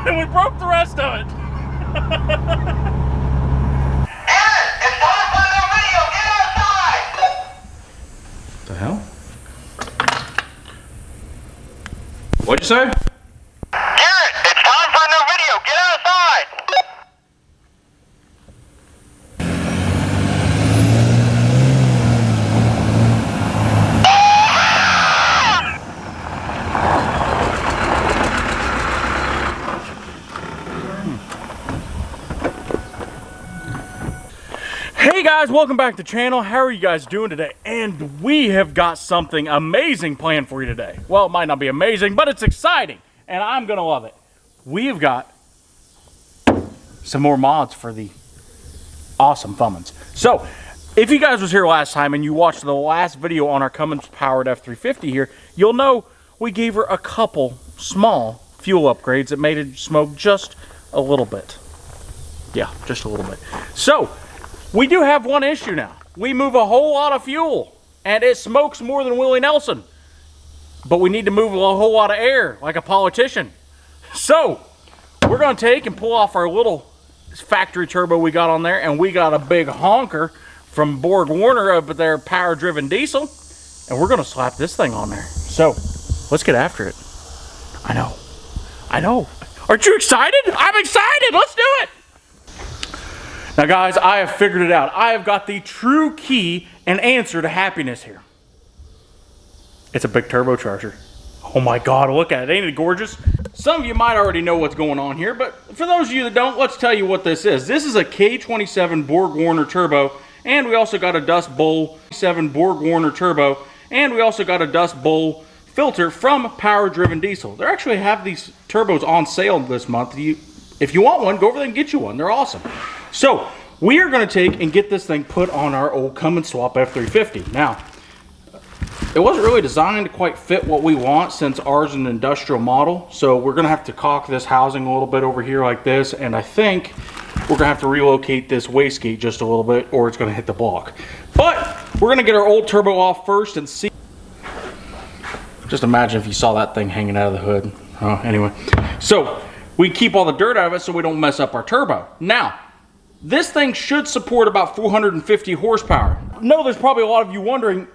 and we broke the rest of it. The hell? What'd you say? Garrett, it's time for a new video. Get outside. Hey guys, welcome back to the channel. How are you guys doing today? And we have got something amazing planned for you today. Well, it might not be amazing, but it's exciting, and I'm gonna love it. We have got some more mods for the awesome Fummins. So, if you guys was here last time and you watched the last video on our Cummins powered F350 here, you'll know we gave her a couple small fuel upgrades that made it smoke just a little bit. Yeah, just a little bit. So, we do have one issue now. We move a whole lot of fuel, and it smokes more than Willie Nelson. But we need to move a whole lot of air, like a politician. So, we're gonna take and pull off our little factory turbo we got on there, and we got a big honker from Borg Warner up at their power-driven diesel, and we're gonna slap this thing on there. So, let's get after it. I know. Aren't you excited? I'm excited, let's do it! Now guys, I have figured it out. I have got the true key and answer to happiness here. It's a big turbocharger. Oh my God, look at it, ain't it gorgeous? Some of you might already know what's going on here, but for those of you that don't, let's tell you what this is. This is a K27 Borg Warner turbo, and we also got a Dust Bowl 7 Borg Warner turbo, and we also got a Dust Bowl filter from Power Driven Diesel. They actually have these turbos on sale this month. If you want one, go over there and get you one. They're awesome. So, we are going to take and get this thing put on our old Cummins swap F350. Now, it wasn't really designed to quite fit what we want since ours is an industrial model. So, we're going to have to caulk this housing a little bit over here like this. And I think we're going to have to relocate this wastegate just a little bit or it's going to hit the block. But, we're going to get our old turbo off first and see. Just imagine if you saw that thing hanging out of the hood. Anyway, so we keep all the dirt out of it so we don't mess up our turbo. Now, this thing should support about 450 horsepower. No, there's probably a lot of you wondering,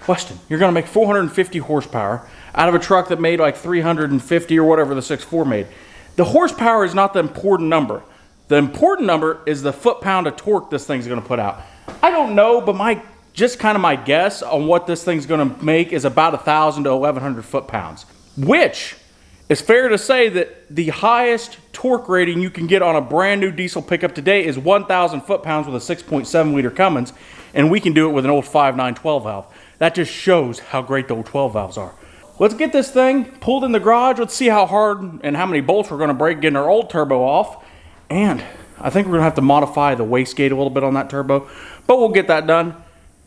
Weston, you're gonna make 450 horsepower out of a truck that made like 350 or whatever the 6.4 made. The horsepower is not the important number. The important number is the foot-pound of torque this thing's gonna put out. I don't know, but just kind of my guess on what this thing's gonna make is about 1,000 to 1,100 foot-pounds, which it's fair to say that the highest torque rating you can get on a brand new diesel pickup today is 1,000 foot-pounds with a 6.7 liter Cummins, and we can do it with an old 5.9 12 valve. That just shows how great the old 12 valves are. Let's get this thing pulled in the garage. Let's see how hard and how many bolts we're gonna break getting our old turbo off. And I think we're gonna have to modify the wastegate a little bit on that turbo, but we'll get that done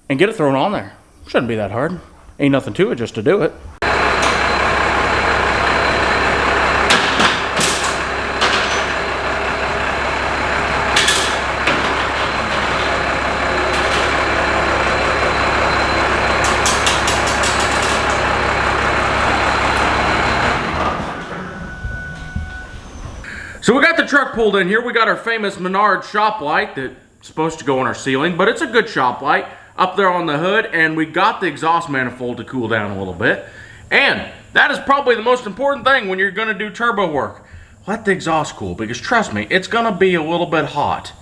and get it thrown on there. Shouldn't be that hard. Ain't nothing to it just to do it. So we got the truck pulled in here. We got our famous Menard shop light that's supposed to go on our ceiling, but it's a good shop light up there on the hood, and we got the exhaust manifold to cool down a little bit. And that is probably the most important thing when you're gonna do turbo work. Let the exhaust cool, because trust me, it's gonna be a little bit hot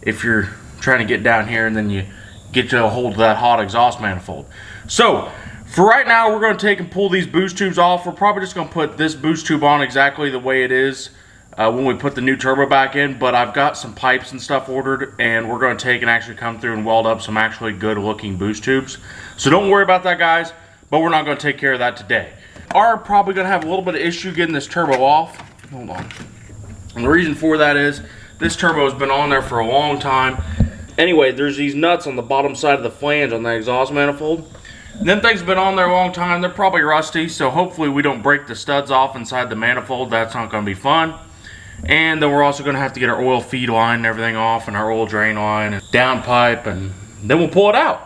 if you're trying to get down here and then you get to a hold of that hot exhaust manifold. So, for right now, we're gonna take and pull these boost tubes off. We're probably just gonna put this boost tube on exactly the way it is when we put the new turbo back in, but I've got some pipes and stuff ordered, and we're going to take and actually come through and weld up some actually good looking boost tubes. So don't worry about that, guys, but we're not going to take care of that today. Are probably going to have a little bit of issue getting this turbo off. Hold on. And the reason for that is this turbo has been on there for a long time. Anyway, there's these nuts on the bottom side of the flange on the exhaust manifold. Them things have been on there a long time. They're probably rusty, so hopefully we don't break the studs off inside the manifold. That's not going to be fun. And then we're also going to have to get our oil feed line and everything off, and our oil drain line and downpipe, and then we'll pull it out.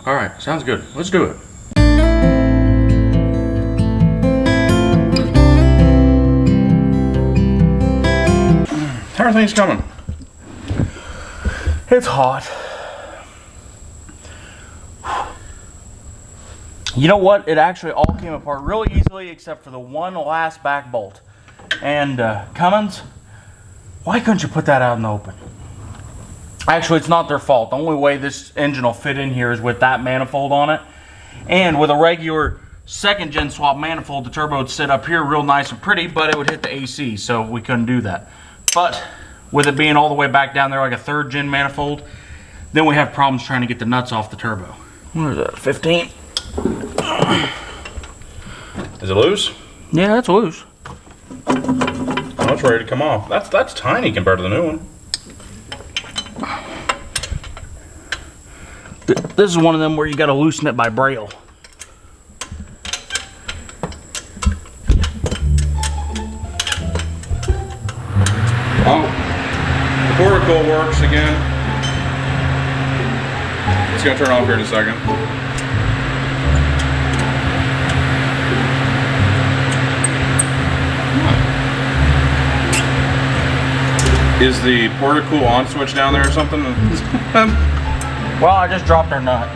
All right, sounds good. Let's do it. are things coming? It's hot. You know what? It actually all came apart really easily except for the one last back bolt. And Fummins, why couldn't you put that out in the open? Actually, it's not their fault. The only way this engine will fit in here is with that manifold on it. And with a regular second gen swap manifold, the turbo would sit up here real nice and pretty, but it would hit the AC, so we couldn't do that. But with it being all the way back down there like a third gen manifold, then we have problems trying to get the nuts off the turbo. What is that, 15? Is it loose? Yeah, that's loose. Oh, it's ready to come off. That's tiny compared to the new one. This is one of them where you got to loosen it by braille. Oh, the portico works again. It's gonna turn off here in a second. Is the portico on switch down there or something? Well, I just dropped our nut.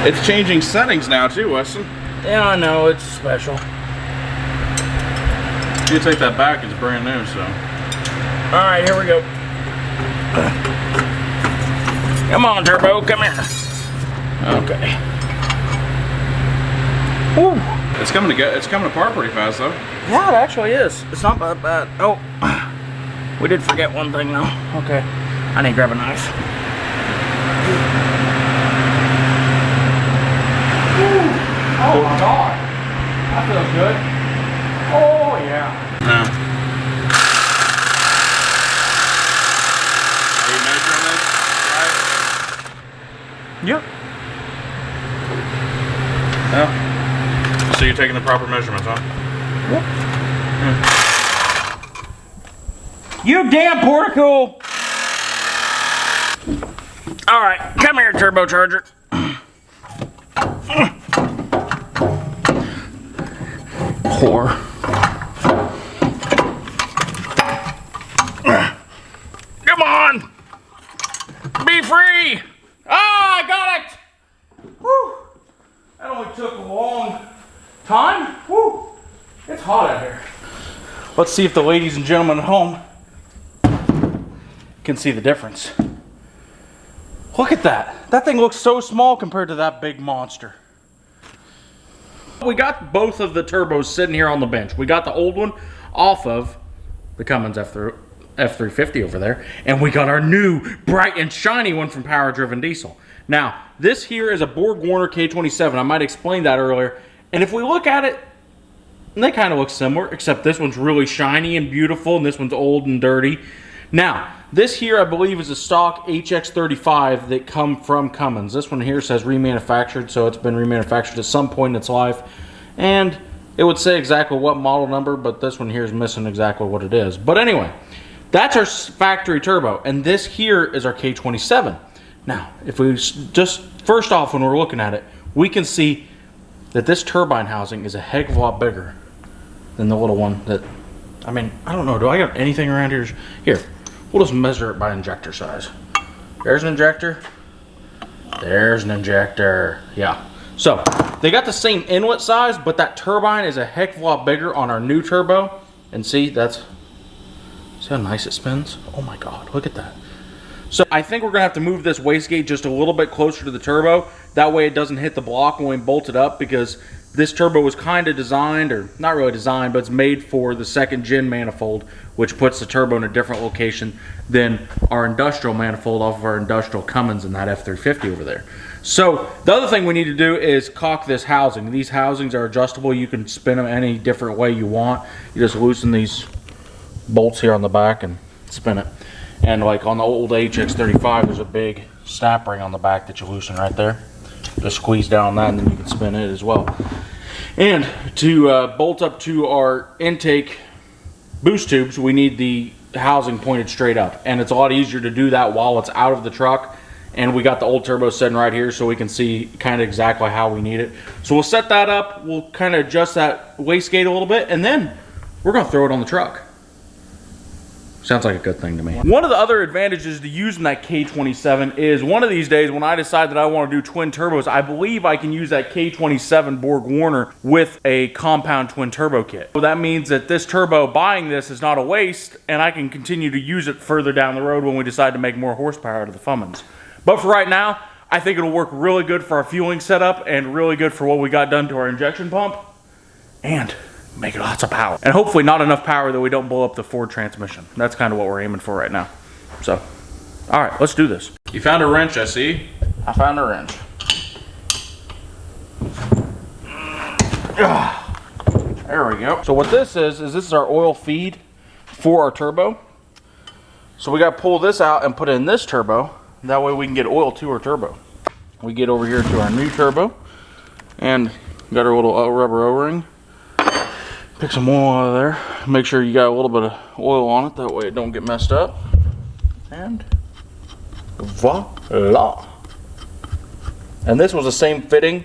It's changing settings now too, Weston. Yeah, I know, it's special. You take that back, it's brand new, so. Alright, here we go. Come on, turbo, come here. Okay. Woo. It's coming apart pretty fast though. Yeah, it actually is. It's not that bad. Oh, we did forget one thing though. Okay, I need to grab a knife. Ooh. Oh my God, that feels good. Oh yeah. No. Are you measuring this? Right? Yep. Yeah. So you're taking the proper measurements, huh? Yep. You damn portico! All right, come here, turbocharger. Poor. Come on! Be free! Ah, I got it! Whew. That only took a long time. Whew. It's hot out here. Let's see if the ladies and gentlemen at home can see the difference. Look at that. That thing looks so small compared to that big monster. We got both of the turbos sitting here on the bench. We got the old one off of the Cummins F350 over there, and we got our new bright and shiny one from Power Driven Diesel. Now, this here is a Borg Warner K27. I might explain that earlier. And if we look at it, they kind of look similar, except this one's really shiny and beautiful, and this one's old and dirty. Now, this here I believe is a stock HX35 that come from Cummins. This one here says remanufactured, so it's been remanufactured at some point in its life. And it would say exactly what model number, but this one here is missing exactly what it is. But anyway, that's our factory turbo, and this here is our K27. Now, if we just, first off, when we're looking at it, we can see that this turbine housing is a heck of a lot bigger than the little one that, I mean, I don't know, do I got anything around here? Here, we'll just measure it by injector size. There's an injector. There's an injector. Yeah. So, they got the same inlet size, but that turbine is a heck of a lot bigger on our new turbo. And see, see how nice it spins? Oh my God, look at that. So I think we're gonna have to move this wastegate just a little bit closer to the turbo. That way it doesn't hit the block when we bolt it up, because this turbo was kind of designed, or not really designed, but it's made for the second gen manifold, which puts the turbo in a different location than our industrial manifold off of our industrial Cummins in that F350 over there. So the other thing we need to do is caulk this housing. These housings are adjustable. You can spin them any different way you want. You just loosen these bolts here on the back and spin it. And like on the old HX35, there's a big snap ring on the back that you loosen right there. Just squeeze down on that and then you can spin it as well. And to bolt up to our intake boost tubes, we need the housing pointed straight up. And it's a lot easier to do that while it's out of the truck And we got the old turbo sitting right here so we can see kind of exactly how we need it. So we'll set that up, we'll kind of adjust that wastegate a little bit, and then we're gonna throw it on the truck. Sounds like a good thing to me. One of the other advantages to using that K27 is one of these days when I decide that I want to do twin turbos, I believe I can use that K27 Borg Warner with a compound twin turbo kit. So that means that this turbo, buying this, is not a waste, and I can continue to use it further down the road when we decide to make more horsepower out of the Fummins. But for right now, I think it'll work really good for our fueling setup and really good for what we got done to our injection pump. And make lots of power. And hopefully not enough power that we don't blow up the Ford transmission. That's kind of what we're aiming for right now. So, all right, let's do this. You found a wrench, I see. I found a wrench. There we go. So what this is this is our oil feed for our turbo. So we got to pull this out and put it in this turbo. That way we can get oil to our turbo. We get over here to our new turbo and got our little rubber O-ring. Pick some oil out of there. Make sure you got a little bit of oil on it, that way it don't get messed up. And voila. And this was the same fitting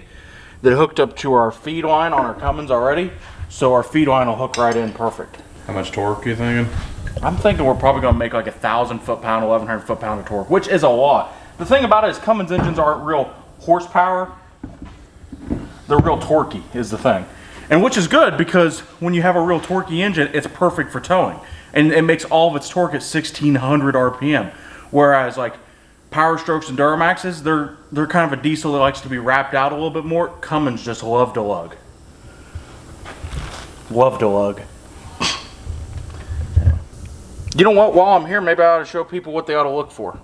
that hooked up to our feed line on our Cummins already. So our feed line will hook right in perfect. How much torque are you thinking? I'm thinking we're probably gonna make like 1,000 foot-pound, 1,100 foot-pound of torque, which is a lot. The thing about it is Cummins engines aren't real horsepower. They're real torquey is the thing. And which is good because when you have a real torquey engine, it's perfect for towing. And it makes all of its torque at 1,600 RPM. Whereas like Power Strokes and Duramaxes, they're kind of a diesel that likes to be wrapped out a little bit more. Cummins just love to lug. Love to lug. You know what, while I'm here, maybe I ought to show people what they ought to look for.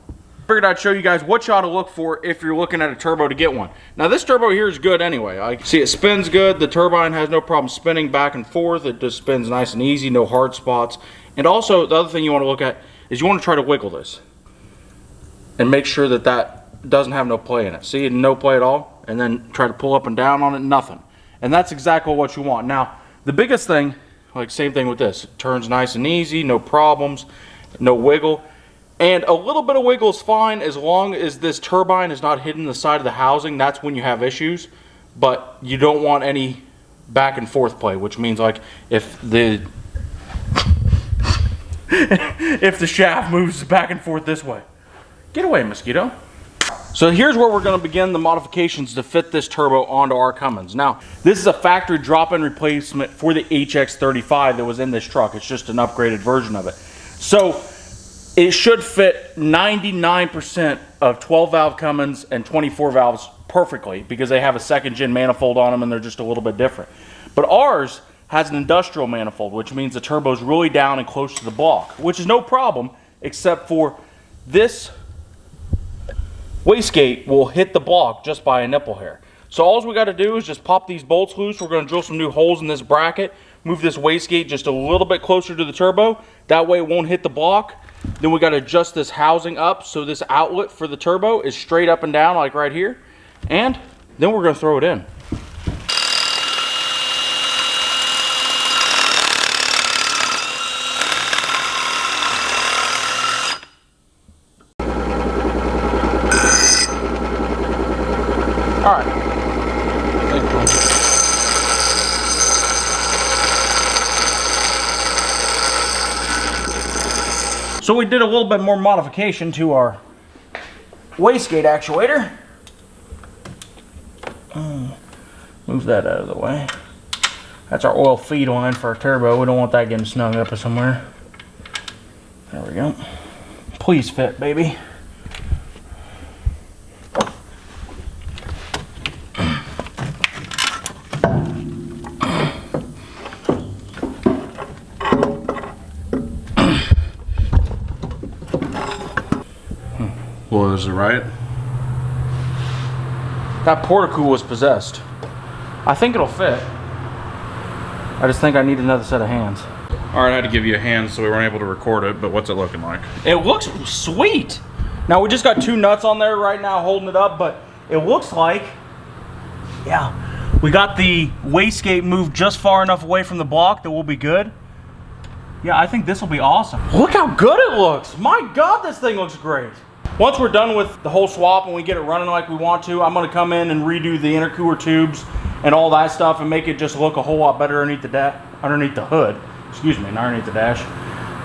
Figured I'd show you guys what you ought to look for if you're looking at a turbo to get one. Now this turbo here is good anyway. I see it spins good. The turbine has no problem spinning back and forth. It just spins nice and easy, no hard spots. And also the other thing you want to look at is you want to try to wiggle this. And make sure that that doesn't have no play in it. See, no play at all. And then try to pull up and down on it, nothing. And that's exactly what you want. Now the biggest thing, like same thing with this. It turns nice and easy, no problems, no wiggle. And a little bit of wiggle is fine as long as this turbine is not hitting the side of the housing. That's when you have issues. But you don't want any back and forth play, which means like if the if the shaft moves back and forth this way. Get away, mosquito. So here's where we're going to begin the modifications to fit this turbo onto our Cummins. Now, this is a factory drop-in replacement for the HX35 that was in this truck. It's just an upgraded version of it. So it should fit 99% of 12 valve Cummins and 24 valves perfectly because they have a second gen manifold on them and they're just a little bit different. But ours has an industrial manifold, which means the turbo's really down and close to the block, which is no problem except for this wastegate will hit the block just by a nipple hair. So all we got to do is just pop these bolts loose. We're going to drill some new holes in this bracket, move this wastegate just a little bit closer to the turbo. That way it won't hit the block. Then we got to adjust this housing up so this outlet for the turbo is straight up and down like right here. And then we're going to throw it in. All right. So we did a little bit more modification to our wastegate actuator. Move that out of the way. That's our oil feed line for our turbo. We don't want that getting snug up somewhere. There we go. Please fit, baby. Well, is it right? That portico was possessed. I think it'll fit. I just think I need another set of hands. All right, I had to give you a hand so we weren't able to record it, but what's it looking like? It looks sweet. Now we just got 2 nuts on there right now holding it up, but it looks like, yeah, we got the wastegate moved just far enough away from the block that we'll be good. Yeah, I think this will be awesome. Look how good it looks. My God, this thing looks great. Once we're done with the whole swap and we get it running like we want to, I'm gonna come in and redo the intercooler tubes and all that stuff and make it just look a whole lot better underneath the hood. Excuse me, not underneath the dash.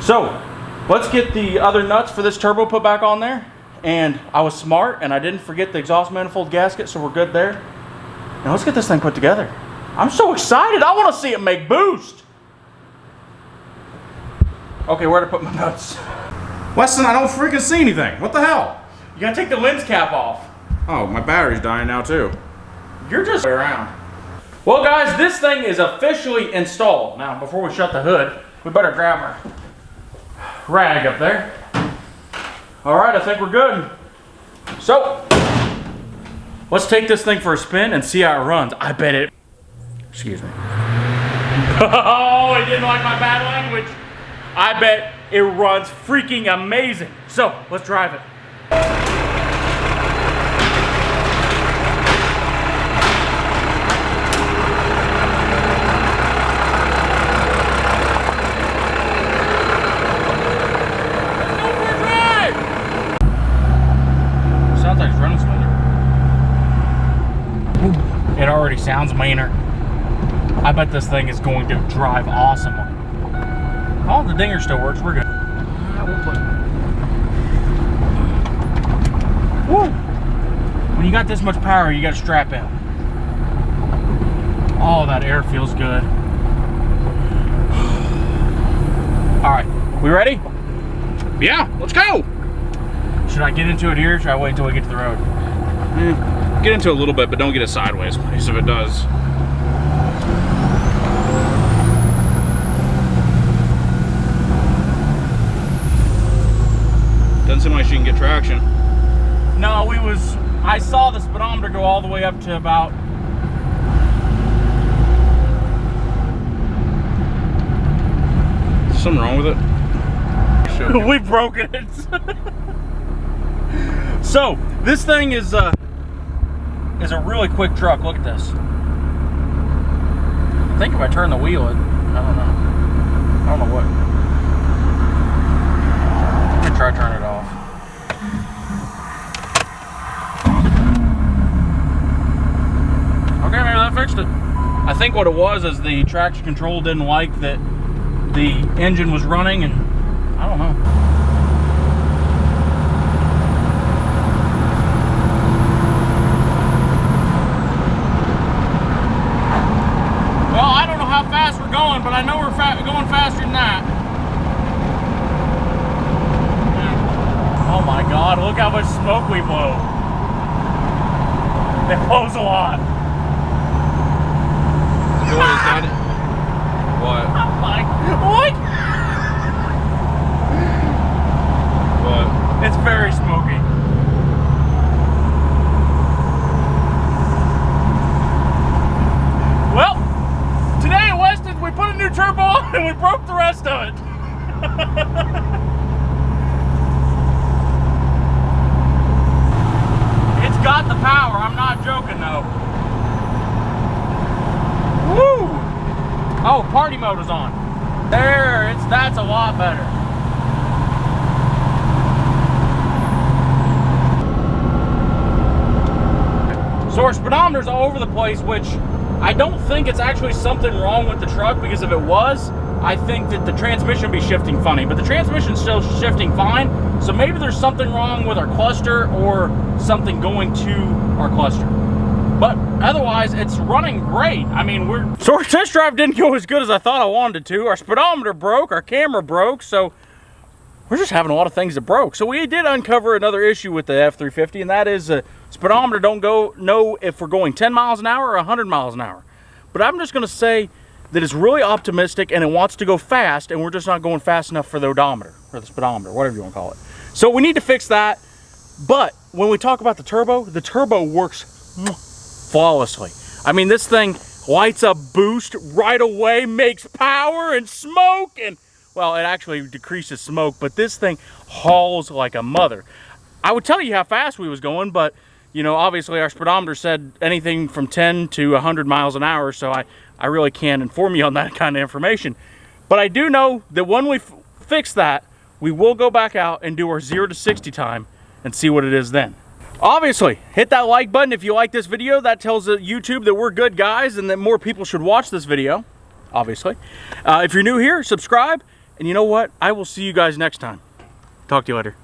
So, let's get the other nuts for this turbo put back on there. And I was smart and I didn't forget the exhaust manifold gasket, so we're good there. Now let's get this thing put together. I'm so excited, I wanna see it make boost. Okay, where to put my nuts? Weston, I don't freaking see anything. What the hell? You gotta take the lens cap off. Oh, my battery's dying now too. You're just around. Well guys, this thing is officially installed. Now, before we shut the hood, we better grab our rag up there. All right, I think we're good. So, let's take this thing for a spin and see how it runs. I bet it, excuse me. Oh, it didn't like my bad language. I bet it runs freaking amazing. So, let's drive it. Sounds like it's running smoother. It already sounds meaner. I bet this thing is going to drive awesomely. Oh, the dinger still works. We're good. Woo! When you got this much power, you got to strap in. Oh, that air feels good. All right, we ready? Yeah, let's go. Should I get into it here or should I wait until we get to the road? Get into it a little bit, but don't get it sideways, because if it does. Doesn't seem like she can get traction. No, I saw the speedometer go all the way up to about... Is something wrong with it? We've broken it. So, this thing is a really quick truck. Look at this. I think if I turn the wheel, I don't know what. Let me try to turn it off. Okay, maybe that fixed it. I think what it was is the traction control didn't like that the engine was running, and I don't know. Well, I don't know how fast we're going, but I know we're going faster than that. Oh my God, look how much smoke we blow. It blows a lot. What? I'm like, what? What? It's very smoky. Well, today at Weston, we put a new turbo on and we broke the rest of it. It's got the power, I'm not joking though. Woo! Oh, party mode is on. There, that's a lot better. So our speedometer's all over the place, which I don't think it's actually something wrong with the truck, because if it was, I think that the transmission would be shifting funny, but the transmission's still shifting fine. So maybe there's something wrong with our cluster or something going to our cluster. But otherwise, it's running great. I mean, so our test drive didn't go as good as I thought I wanted to. Our speedometer broke, our camera broke, so we're just having a lot of things that broke. So we did uncover another issue with the F350, and that is the speedometer don't know if we're going 10 miles an hour or 100 miles an hour. But I'm just gonna say that it's really optimistic and it wants to go fast, and we're just not going fast enough for the odometer, or the speedometer, whatever you wanna call it. So we need to fix that. But when we talk about the turbo works flawlessly. I mean, this thing lights up boost right away, makes power and smoke, and well, it actually decreases smoke, but this thing hauls like a mother. I would tell you how fast we was going, but you know, obviously our speedometer said anything from 10 to 100 miles an hour, so I really can't inform you on that kind of information. But I do know that when we fix that, we will go back out and do our 0 to 60 time, and see what it is then. Obviously, hit that like button if you like this video. That tells YouTube that we're good guys and that more people should watch this video, obviously. If you're new here, subscribe. And you know what? I will see you guys next time. Talk to you later.